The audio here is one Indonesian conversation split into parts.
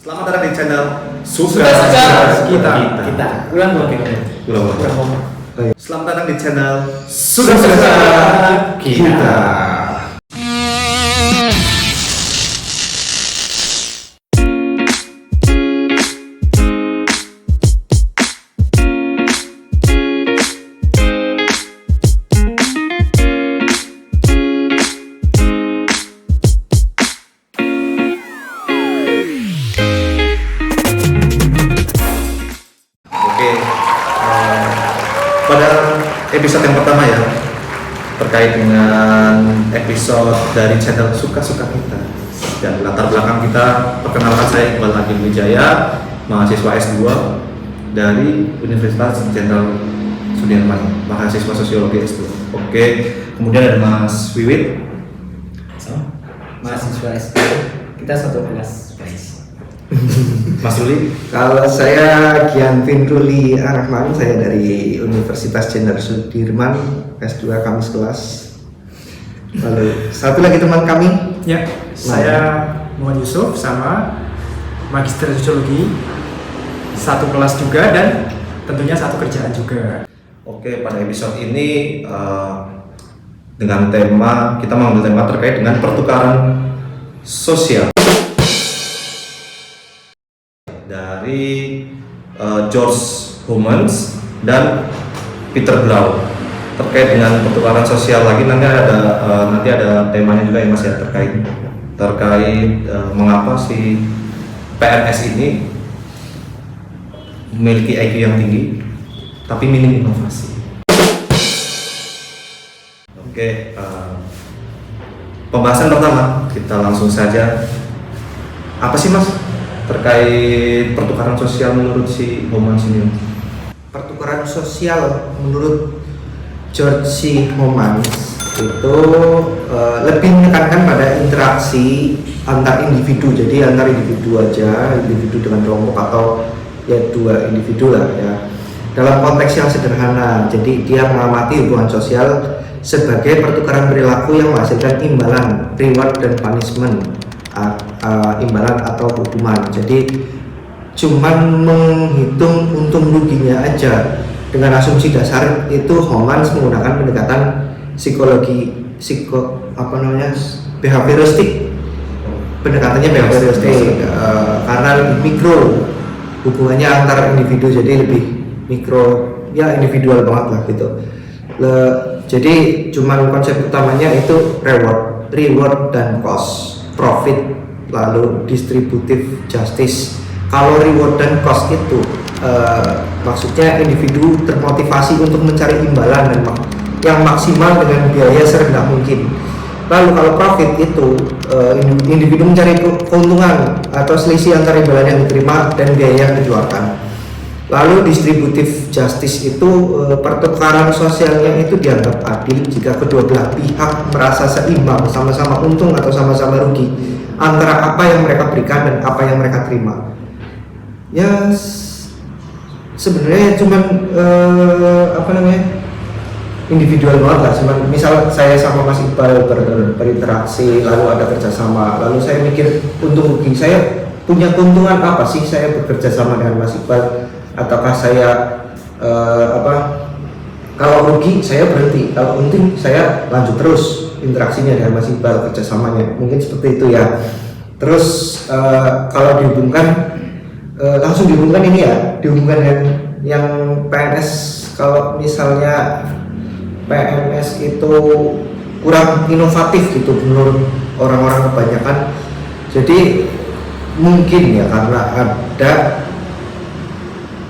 Selamat datang di channel Suka kita. Ulang. Selamat datang di channel Suka kita. Pada episode yang pertama ya, terkait dengan episode dari channel Suka kita. Dan latar belakang kita, perkenalkan saya Iqbal Hakim Wijaya, mahasiswa S2 dari Universitas Jenderal Sudirman, mahasiswa sosiologi S2. Oke, kemudian ada Mas Wiwit, Mahasiswa S2. Kita satu kelas, guys. Mas Ruli. Kalau saya Gianvin Ruli Arahman, saya dari Universitas Jenderal Sudirman, S2 Kamis kelas. Lalu satu lagi teman kami. Ya, saya Muhammad Yusuf sama Magister Sosiologi, satu kelas juga dan tentunya satu kerjaan juga. Oke, pada episode ini dengan tema, kita mengambil tema terkait dengan pertukaran sosial dari George Homans dan Peter Blau. Terkait dengan pertukaran sosial lagi nanti ada temanya juga ya Mas ya, terkait mengapa si PNS ini memiliki IQ yang tinggi tapi minim inovasi. Oke, pembahasan pertama kita langsung saja. Apa sih Mas terkait pertukaran sosial menurut si Homans ini? Pertukaran sosial menurut George C. Homans itu lebih menekankan pada interaksi antar individu. Jadi antar individu aja, individu dengan kelompok atau ya dua individu lah ya. Dalam konteks yang sederhana, jadi dia mengamati hubungan sosial sebagai pertukaran perilaku yang menghasilkan imbalan, reward dan punishment, imbalan atau hukuman. Jadi cuman menghitung untung ruginya aja. Dengan asumsi dasar itu Homans menggunakan pendekatan behavioristik. Pendekatannya behavioristik karena lebih mikro hubungannya antar individu, jadi lebih mikro ya, individual banget lah gitu. Jadi cuman konsep utamanya itu reward dan cost, profit, lalu distributive justice. Kalau reward dan cost itu maksudnya individu termotivasi untuk mencari imbalan yang maksimal dengan biaya serendah mungkin. Lalu kalau profit itu individu mencari keuntungan atau selisih antara imbalan yang diterima dan biaya yang dikeluarkan. Lalu distributive justice itu pertukaran sosialnya itu dianggap adil jika kedua belah pihak merasa seimbang, sama-sama untung atau sama-sama rugi antara apa yang mereka berikan dan apa yang mereka terima. Ya sebenarnya cuman individual banget lah. Cuman misal saya sama Mas Iqbal berinteraksi, lalu ada kerjasama, lalu saya mikir untung rugi, saya punya keuntungan apa sih saya bekerja sama dengan Mas Iqbal, ataukah saya kalau rugi saya berhenti, kalau untung saya lanjut terus interaksinya dengan Mas Iqbal, kerjasamanya mungkin seperti itu ya. Terus kalau dihubungkan langsung dihubungkan ini ya, dihubungkan dengan yang PNS. Kalau misalnya PNS itu kurang inovatif gitu menurut orang-orang kebanyakan, jadi mungkin ya karena ada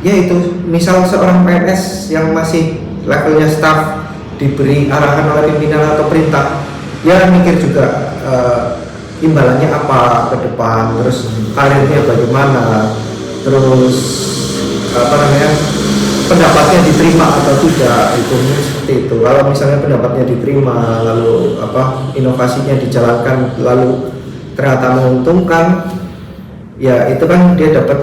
ya itu, misal seorang PNS yang masih levelnya staff diberi arahan oleh pimpinan atau perintah, ya mikir juga imbalannya apa ke depan, terus karirnya bagaimana, terus pendapatnya diterima atau tidak, itu seperti itu. Kalau misalnya pendapatnya diterima, lalu inovasinya dijalankan, lalu ternyata menguntungkan, ya itu kan dia dapat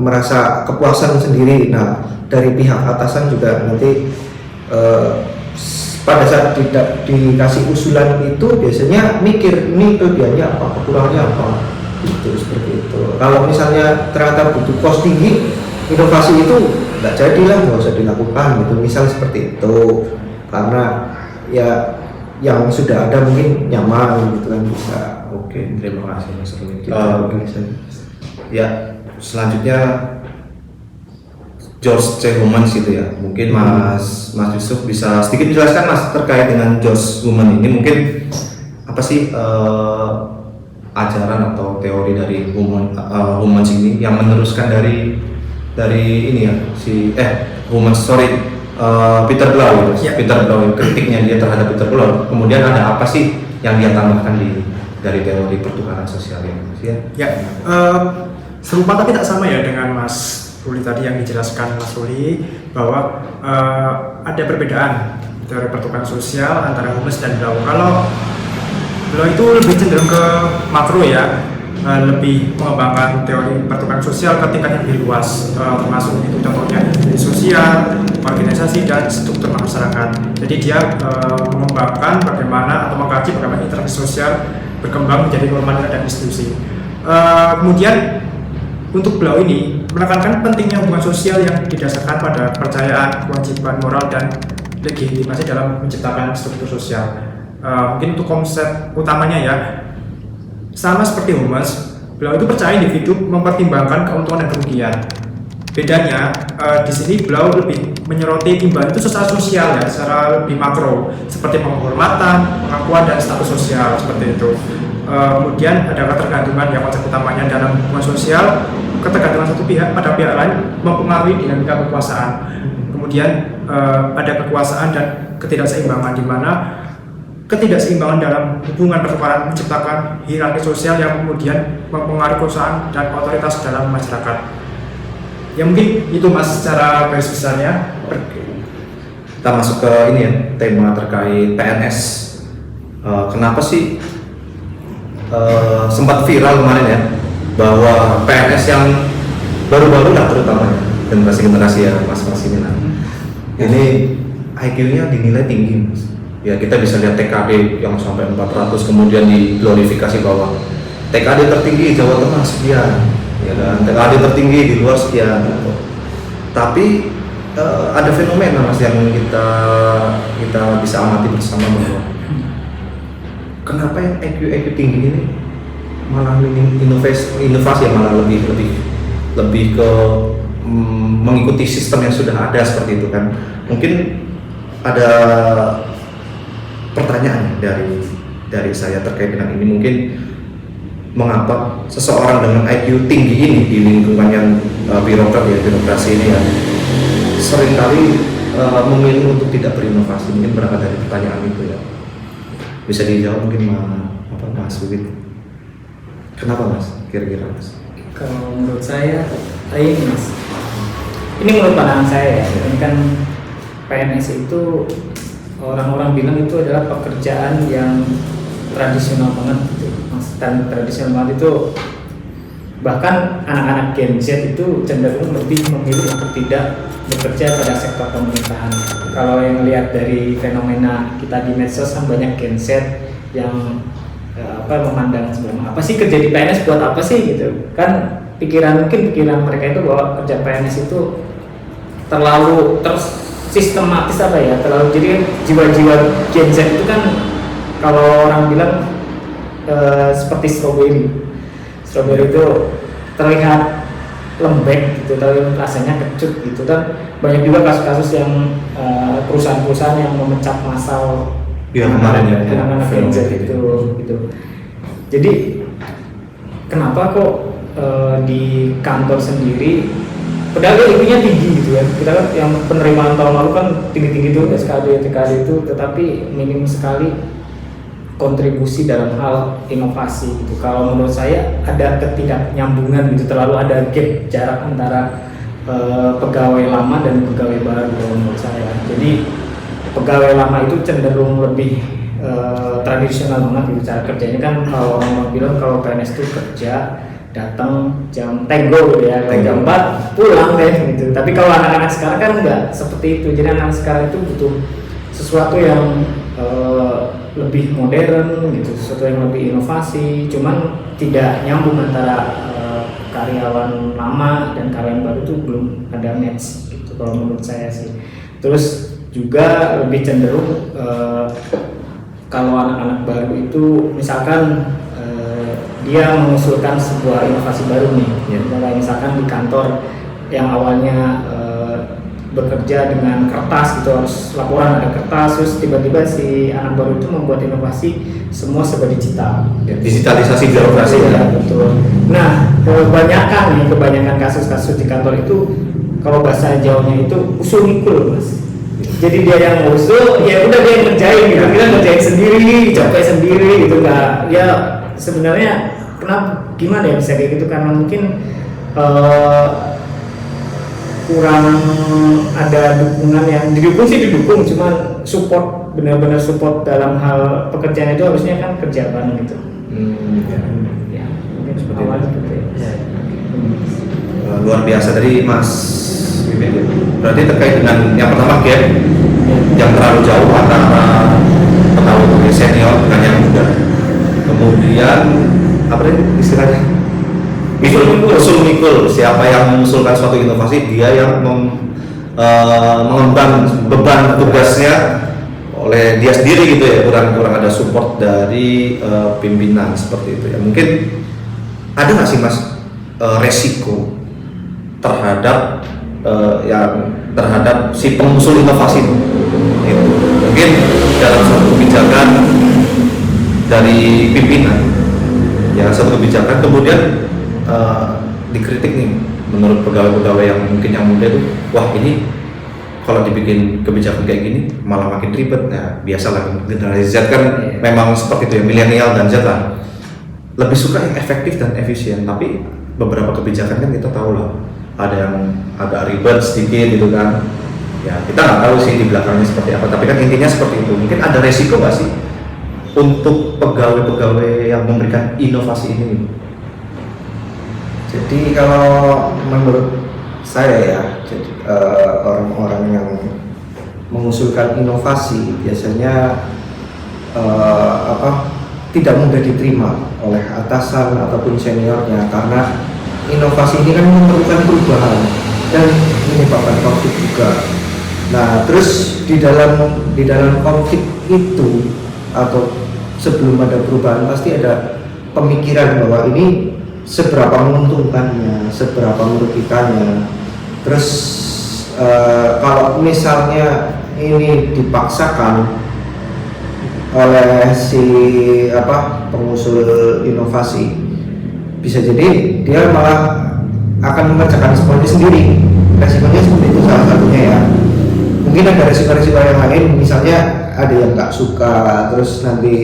merasa kepuasan sendiri. Nah dari pihak atasan juga nanti pada saat tidak dikasih usulan itu biasanya mikir ini kelebihannya apa, kekurangannya apa, itu seperti itu. Kalau misalnya ternyata butuh cost tinggi, inovasi itu nggak jadilah, nggak usah dilakukan gitu. Misal seperti itu, karena ya yang sudah ada mungkin nyaman gitu kan bisa. Oke, terima kasih Mas Ruli. Gitu, Ya, selanjutnya George C. Humans gitu ya. Mungkin Mas Yusuf bisa sedikit jelaskan Mas terkait dengan George Humans ini, mungkin apa sih ajaran atau teori dari Humans ini yang meneruskan dari ini ya Peter Blau, Ya. Peter Blau, kritiknya dia terhadap Peter Blau. Kemudian ada apa sih yang dia tambahkan dari teori pertukaran sosial ini? Ya, serupa tapi tak sama ya dengan Mas Ruli tadi yang dijelaskan Mas Ruli, bahwa ada perbedaan teori pertukaran sosial antara Humans dan Blau. Kalau Blau itu lebih cenderung ke makro ya, lebih mengembangkan teori pertukaran sosial ke tingkat yang lebih luas, termasuk itu contohnya dari sosial, organisasi, dan struktur masyarakat. Jadi dia mengembangkan bagaimana atau mengkaji bagaimana interaksi sosial berkembang menjadi norma dan institusi. Kemudian untuk Blau ini menekankan pentingnya hubungan sosial yang didasarkan pada kepercayaan, kewajiban moral, dan legitimasi dalam menciptakan struktur sosial. Mungkin untuk konsep utamanya ya, sama seperti Humans, Blau itu percaya individu mempertimbangkan keuntungan dan kerugian. Bedanya di sini Blau lebih menyoroti timbangan itu secara sosial ya, secara lebih makro, seperti penghormatan, pengakuan, dan status sosial seperti itu. Kemudian ada ketergantungan yang konsep utamanya dalam hubungan sosial, ketergantungan satu pihak pada pihak lain mempengaruhi dinamika kekuasaan. Kemudian ada kekuasaan dan ketidakseimbangan, di mana ketidakseimbangan dalam hubungan pertukaran menciptakan hierarki sosial yang kemudian mempengaruhi kekuasaan dan otoritas dalam masyarakat. Ya mungkin itu Mas secara garis besarnya. Kita masuk ke ini ya, tema terkait PNS. Kenapa sih sempat viral kemarin ya, bahwa PNS yang baru-baru lah terutama ya, generasi ya mas-mas ini lah, ini IQ-nya dinilai tinggi Mas. Ya kita bisa lihat TKD yang sampai 400, kemudian diglorifikasi bahwa TKD tertinggi Jawa Tengah sekian, ya kan, TKD tertinggi di luar sekian. Tapi ada fenomena Mas yang kita bisa amati bersama, bahwa kenapa yang IQ tinggi ini malah inovasi yang malah lebih ke mengikuti sistem yang sudah ada seperti itu kan. Mungkin ada pertanyaan dari saya terkait dengan ini, mungkin mengapa seseorang dengan IQ tinggi ini di lingkungan yang birokrasi ini ya seringkali memilih untuk tidak berinovasi. Mungkin berangkat dari pertanyaan itu ya, bisa dijawab mungkin Mas Wibit. Kenapa Mas? Kira-kira Mas? Kalau menurut saya, ini Mas, ini menurut pandangan saya ya, ini kan PNS itu orang-orang bilang itu adalah pekerjaan yang tradisional banget gitu, Mas. Dan tradisional banget itu bahkan anak-anak Gen Z itu cenderung lebih memilih untuk tidak bekerja pada sektor pemerintahan. Kalau yang lihat dari fenomena kita di medsos kan banyak Gen Z yang memandang sebenarnya apa sih kerja di PNS buat apa sih gitu kan, pikiran mereka itu bahwa kerja PNS itu terlalu sistematis apa ya, terlalu, jadi jiwa-jiwa Gen Z itu kan kalau orang bilang seperti strawberry itu terlihat lembek gitu, tapi rasanya kecut gitu. Dan banyak juga kasus-kasus yang perusahaan-perusahaan yang memecat massal kemarin ya, anak-anak Gen Z itu gitu. Jadi kenapa kok di kantor sendiri padahal IQ-nya tinggi gitu ya, kita kan yang penerimaan tahun lalu kan tinggi-tinggi itu SKD, TKD itu, tetapi minim sekali kontribusi dalam hal inovasi gitu. Kalau menurut saya ada ketidaknyambungan gitu, terlalu ada gap jarak antara pegawai lama dan pegawai baru menurut saya. Jadi pegawai lama itu cenderung lebih tradisional banget gitu cara kerjanya kan. Kalau orang bilang kalau PNS itu kerja datang jam tenggo gitu ya, jam 4 pulang deh gitu. Tapi kalau anak-anak sekarang kan enggak seperti itu. Jadi anak sekarang itu butuh sesuatu yang lebih modern gitu, sesuatu yang lebih inovasi, cuman tidak nyambung antara karyawan lama dan karyawan baru itu belum ada match gitu kalau menurut saya sih. Terus juga lebih cenderung kalau anak-anak baru itu misalkan dia mengusulkan sebuah inovasi baru nih, misalkan di kantor yang awalnya bekerja dengan kertas gitu, harus laporan ada kertas, terus tiba-tiba si anak baru itu membuat inovasi semua serba digital. Digitalisasi birokrasi ya. Betul. Nah, kebanyakan kasus-kasus di kantor itu kalau bahasa Jawanya itu usul mikul, Mas. Jadi dia yang ngusul, ya udah dia yang ngerjain gitu, kita ngerjain sendiri, capek sendiri gitu, nggak, ya sebenarnya kenapa, gimana ya bisa kayak gitu, karena mungkin kurang ada dukungan yang didukung sih didukung, cuman support, benar-benar support dalam hal pekerjaan itu harusnya kan kerja bareng gitu. Ya, mungkin Seperti awalnya itu. gitu ya. Luar biasa tadi Mas Wiwin. Berarti terkait dengan yang pertama gap yang terlalu jauh antara pegawai senior dengan yang muda. Kemudian apa tadi istilahnya? Usul mikul, siapa yang mengusulkan suatu inovasi, dia yang mengemban beban tugasnya oleh dia sendiri gitu ya, kurang ada support dari pimpinan seperti itu ya. Mungkin ada nggak sih Mas resiko terhadap terhadap si pengusul inovasi itu? Mungkin dalam satu kebijakan dari pimpinan ya, satu kebijakan kemudian dikritik nih menurut pegawai-pegawai yang mungkin yang muda itu, wah ini kalau dibikin kebijakan kayak gini malah makin ribet. Nah biasalah generasi Z kan memang seperti itu ya, milenial dan Z lah lebih suka yang efektif dan efisien, tapi beberapa kebijakan kan kita tahu lah ada yang agak ribet sedikit gitu kan ya, kita nggak tahu sih di belakangnya seperti apa, tapi kan intinya seperti itu. Mungkin ada resiko nggak sih untuk pegawai-pegawai yang memberikan inovasi ini? Jadi kalau menurut saya ya, jadi orang-orang yang mengusulkan inovasi biasanya tidak mudah diterima oleh atasan ataupun seniornya, karena inovasi ini kan memerlukan perubahan dan menyebabkan konflik juga. Nah, terus di dalam konflik itu atau sebelum ada perubahan pasti ada pemikiran bahwa ini seberapa menguntungkannya, seberapa merugikannya. Terus kalau misalnya ini dipaksakan oleh si pengusul inovasi, bisa jadi dia malah akan mengerjakan semuanya sendiri. Resikonya seperti itu salah satunya ya. Mungkin ada resiko-resiko yang lain, misalnya ada yang nggak suka, terus nanti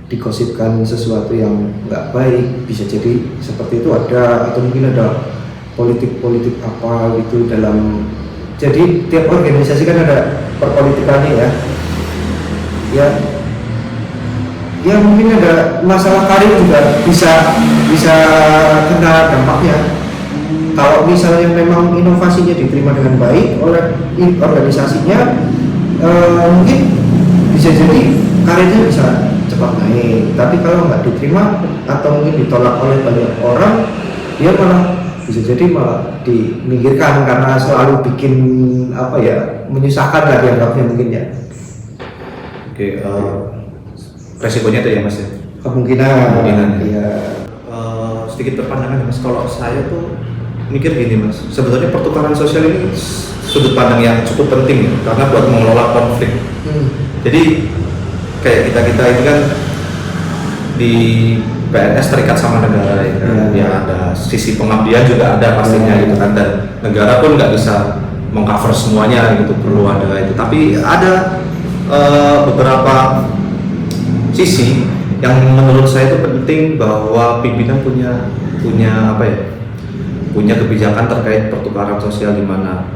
digosipkan sesuatu yang nggak baik, bisa jadi seperti itu ada, atau mungkin ada politik apa gitu dalam. Jadi tiap organisasi kan ada perpolitikannya ya mungkin ada masalah karir juga bisa kena dampaknya. Kalau misalnya memang inovasinya diterima dengan baik oleh organisasinya, mungkin bisa jadi karirnya bisa cepat naik. Tapi kalau nggak diterima atau mungkin ditolak oleh banyak orang, dia malah bisa jadi malah diminggirkan karena selalu bikin menyusahkan lah dianggapnya mungkin ya. Oke, resikonya itu ya Mas ya? Kemungkinan ya. Sedikit berpandangan Mas, kalau saya tuh mikir gini Mas, sebetulnya pertukaran sosial ini sudut pandang yang cukup penting ya, karena buat mengelola konflik. Jadi kayak kita ini kan di PNS terikat sama negara ya, ya ada sisi pengabdian juga ada pastinya gitu kan, dan negara pun nggak bisa mengcover semuanya gitu, perlu ada itu. Tapi ada beberapa sisi yang menurut saya itu penting, bahwa pimpinan punya kebijakan terkait pertukaran sosial, di mana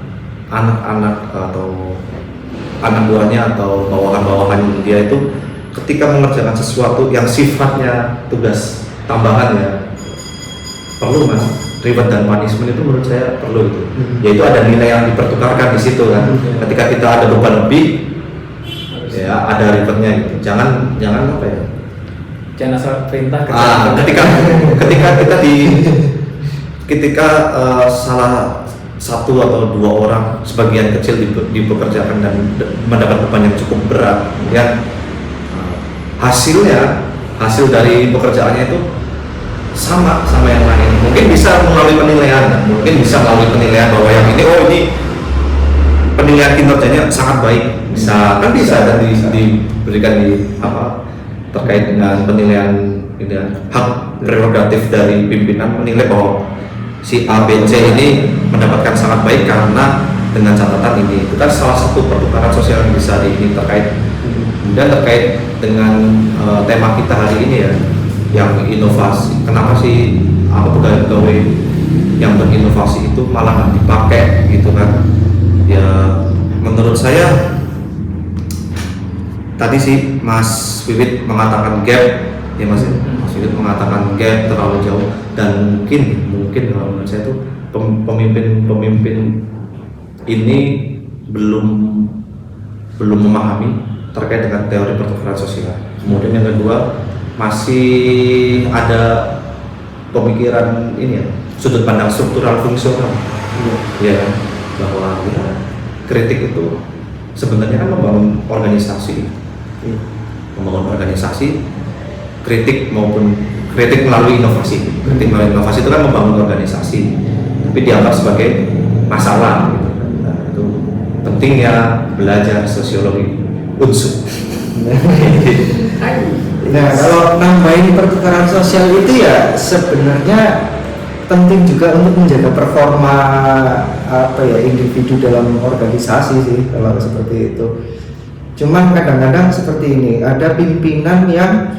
anak-anak atau anak buahnya atau bawahan-bawahan dia itu ketika mengerjakan sesuatu yang sifatnya tugas tambahan ya, perlu Mas reward dan punishment itu menurut saya perlu itu. Yaitu ada nilai yang dipertukarkan di situ kan. Ketika kita ada beban lebih, ya ada rewardnya gitu. Jangan apa ya? Jangan asal perintah. Ketika salah satu atau dua orang sebagian kecil dipekerjakan dan mendapat beban yang cukup berat, ya hasil dari pekerjaannya itu sama yang lain. Mungkin bisa melalui penilaian, bahwa yang ini penilaian kinerjanya sangat baik, bisa dan diberikan di terkait dengan penilaian ini hak prerogatif dari pimpinan menilai bahwa si A, B, C ini mendapatkan sangat baik karena dengan catatan ini. Itu kan salah satu pertukaran sosial yang bisa ini terkait dengan tema kita hari ini ya, yang inovasi. Kenapa sih pegawai yang berinovasi itu malah nggak dipakai gitu kan? Ya menurut saya tadi sih Mas Wiwit mengatakan gap, ya Mas Wiwit mengatakan gap terlalu jauh, dan mungkin kalau menurut saya itu pemimpin ini belum memahami terkait dengan teori pertukaran sosial. Kemudian yang kedua, masih ada pemikiran ini ya, sudut pandang struktural fungsional, ya bahwa kritik itu sebenarnya kan membangun organisasi, kritik melalui inovasi. Kritik melalui inovasi itu kan membangun organisasi, tapi dianggap sebagai masalah gitu. Nah, itu pentingnya belajar sosiologi unsur. Nah, kalau nambahin pertukaran sosial itu ya sebenarnya penting juga untuk menjaga performa individu dalam organisasi sih, kalau seperti itu. Cuman kadang-kadang seperti ini, ada pimpinan yang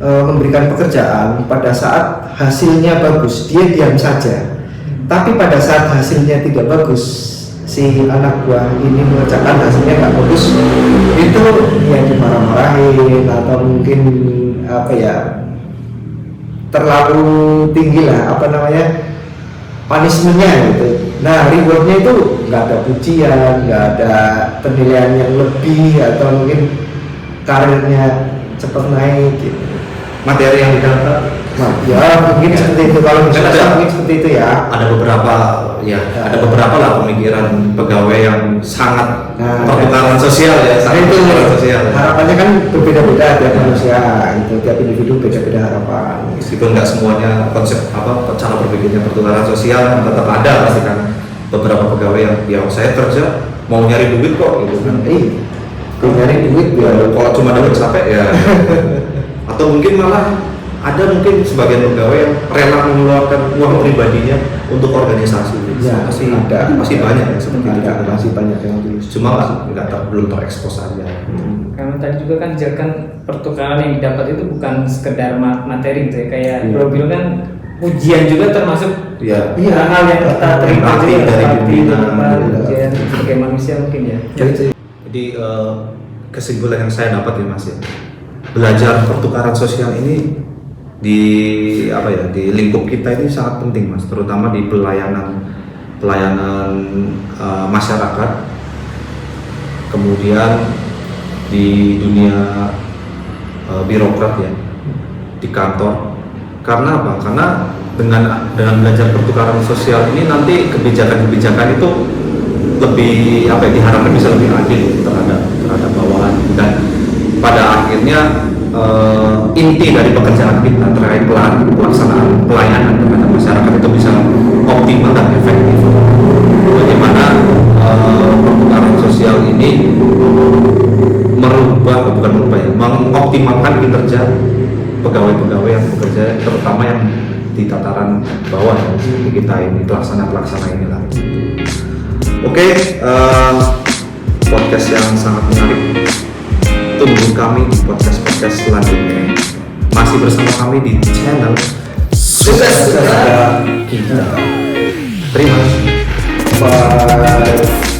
memberikan pekerjaan pada saat hasilnya bagus, dia diam saja. Tapi pada saat hasilnya tidak bagus, si anak buah ini mengerjakan hasilnya nggak bagus, itu ya dimarah-marahin atau mungkin terlalu tinggi lah punishmentnya gitu. Nah, rewardnya itu nggak ada pujian, nggak ada penilaian yang lebih, atau mungkin karirnya cepat naik gitu. Materi yang didapat, mungkin seperti itu. Kalau misalnya mungkin seperti itu ya. Ada beberapa lah pemikiran pegawai yang sangat pertukaran sosial ya, sangat pertukaran sosial. Harapannya kan berbeda-beda tiap manusia, itu tiap individu beda-beda harapan. Meskipun nggak semuanya konsep cara berpikirnya pertukaran sosial, tetap ada pasti kan beberapa pegawai yang saya kerja mau nyari duit kok gitu kan. Nyari duit biar kalau cuma dapat capek ya. Atau mungkin malah ada sebagian pegawai yang rela mengeluarkan uang pribadinya untuk organisasi. Ya, masih banyak ya seperti itu. Masih banyak yang tulis. Cuma belum terekspos aja. Karena tadi juga kan pertukaran yang didapat itu bukan sekedar materi gitu ya, kayak Bro bilang kan ujian juga termasuk hal yang kita terima juga dari pimpinan, ujian sebagai manusia mungkin ya. Jadi kesimpulan yang saya dapat ya Mas ya, belajar pertukaran sosial ini di lingkup kita ini sangat penting Mas, terutama di pelayanan masyarakat, kemudian di dunia birokrat ya, di kantor. Karena apa? Karena dengan belajar pertukaran sosial ini nanti kebijakan itu lebih diharapkan bisa lebih adil terhadap bawahan, dan pada akhirnya inti dari pekerjaan kita terkait pelaksanaan pelayanan terhadap masyarakat itu bisa optimal dan efektif. Bagaimana pertukaran sosial ini mengoptimalkan kinerja pegawai-pegawai yang bekerja, terutama yang di tataran bawah ya, di kita ini pelaksana inilah. Oke, podcast yang sangat menarik. Tunggu kami di podcast selanjutnya. Masih bersama kami di channel Sukses Kita. Terima kasih. Bye.